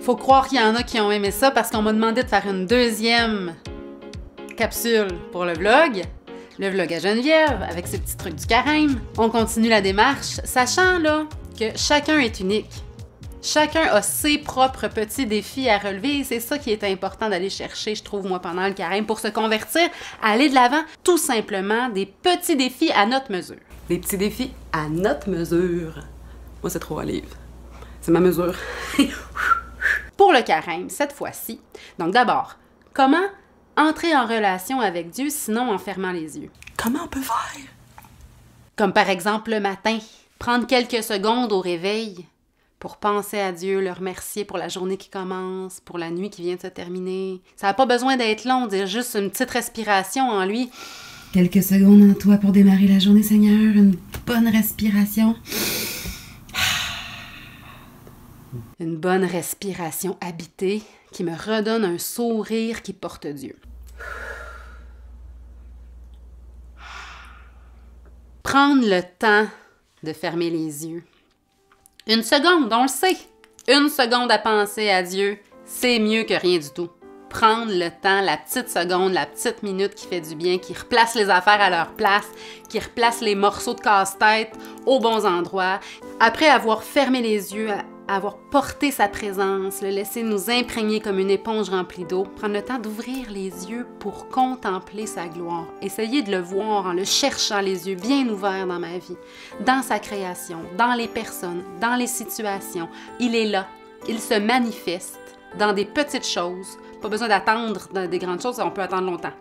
faut croire qu'il y en a qui ont aimé ça parce qu'on m'a demandé de faire une deuxième capsule pour le vlog à Geneviève, avec ses petits trucs du carême. On continue la démarche, sachant là que chacun est unique. Chacun a ses propres petits défis à relever et c'est ça qui est important d'aller chercher, je trouve, moi, pendant le carême, pour se convertir, aller de l'avant, tout simplement des petits défis à notre mesure. Des petits défis à notre mesure. Moi, c'est 3 livres. C'est ma mesure. Pour le carême, cette fois-ci, donc d'abord, comment entrer en relation avec Dieu sinon en fermant les yeux? Comment on peut faire? Comme par exemple le matin, prendre quelques secondes au réveil pour penser à Dieu, le remercier pour la journée qui commence, pour la nuit qui vient de se terminer. Ça n'a pas besoin d'être long, dire juste une petite respiration en lui. Quelques secondes en toi pour démarrer la journée, Seigneur. Une bonne respiration. Une bonne respiration habitée qui me redonne un sourire qui porte Dieu. Prendre le temps de fermer les yeux. 1 seconde, on le sait. 1 seconde à penser à Dieu, c'est mieux que rien du tout. Prendre le temps, la petite seconde, la petite minute qui fait du bien, qui replace les affaires à leur place, qui replace les morceaux de casse-tête aux bons endroits. Après avoir fermé les yeux, avoir porté sa présence, le laisser nous imprégner comme une éponge remplie d'eau, prendre le temps d'ouvrir les yeux pour contempler sa gloire. Essayer de le voir en le cherchant les yeux bien ouverts dans ma vie, dans sa création, dans les personnes, dans les situations. Il est là, il se manifeste dans des petites choses. Pas besoin d'attendre dans des grandes choses, on peut attendre longtemps.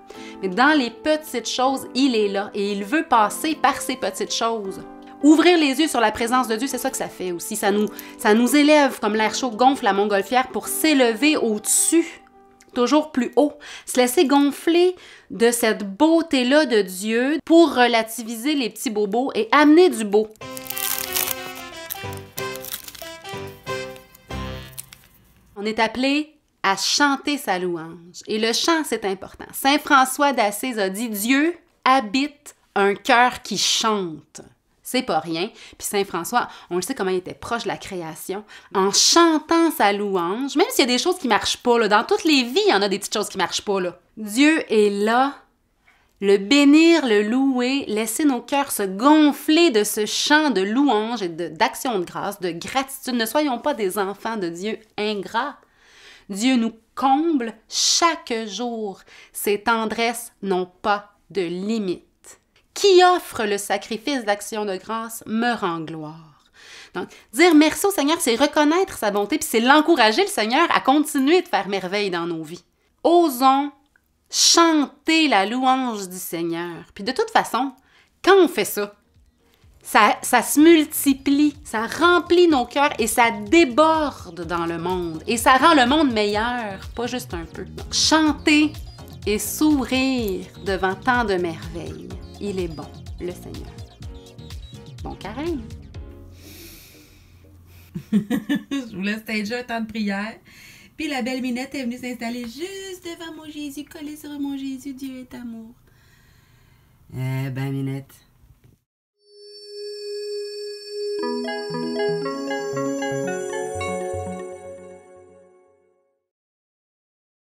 Mais dans les petites choses, il est là et il veut passer par ces petites choses. Ouvrir les yeux sur la présence de Dieu, c'est ça que ça fait aussi. Ça nous élève comme l'air chaud gonfle la montgolfière pour s'élever au-dessus, toujours plus haut. Se laisser gonfler de cette beauté-là de Dieu pour relativiser les petits bobos et amener du beau. On est appelé à chanter sa louange. Et le chant, c'est important. Saint François d'Assise a dit « Dieu habite un cœur qui chante ». C'est pas rien. Puis Saint François, on le sait comment il était proche de la création. En chantant sa louange, même s'il y a des choses qui marchent pas, là, dans toutes les vies, il y en a des petites choses qui marchent pas. Là. Dieu est là. Le bénir, le louer, laisser nos cœurs se gonfler de ce chant de louange et d'action de grâce, de gratitude. Ne soyons pas des enfants de Dieu ingrats. Dieu nous comble chaque jour. Ses tendresses n'ont pas de limite. Qui offre le sacrifice d'action de grâce me rend gloire. Donc, dire merci au Seigneur, c'est reconnaître sa bonté, puis c'est l'encourager, le Seigneur, à continuer de faire merveille dans nos vies. Osons chanter la louange du Seigneur. Puis de toute façon, quand on fait ça, ça se multiplie, ça remplit nos cœurs et ça déborde dans le monde. Et ça rend le monde meilleur, pas juste un peu. Donc, chanter et sourire devant tant de merveilles. Il est bon, le Seigneur. Bon carême! Je vous laisse stager un temps de prière. Puis la belle Minette est venue s'installer juste devant mon Jésus, collée sur mon Jésus, Dieu est amour. Eh ben, Minette.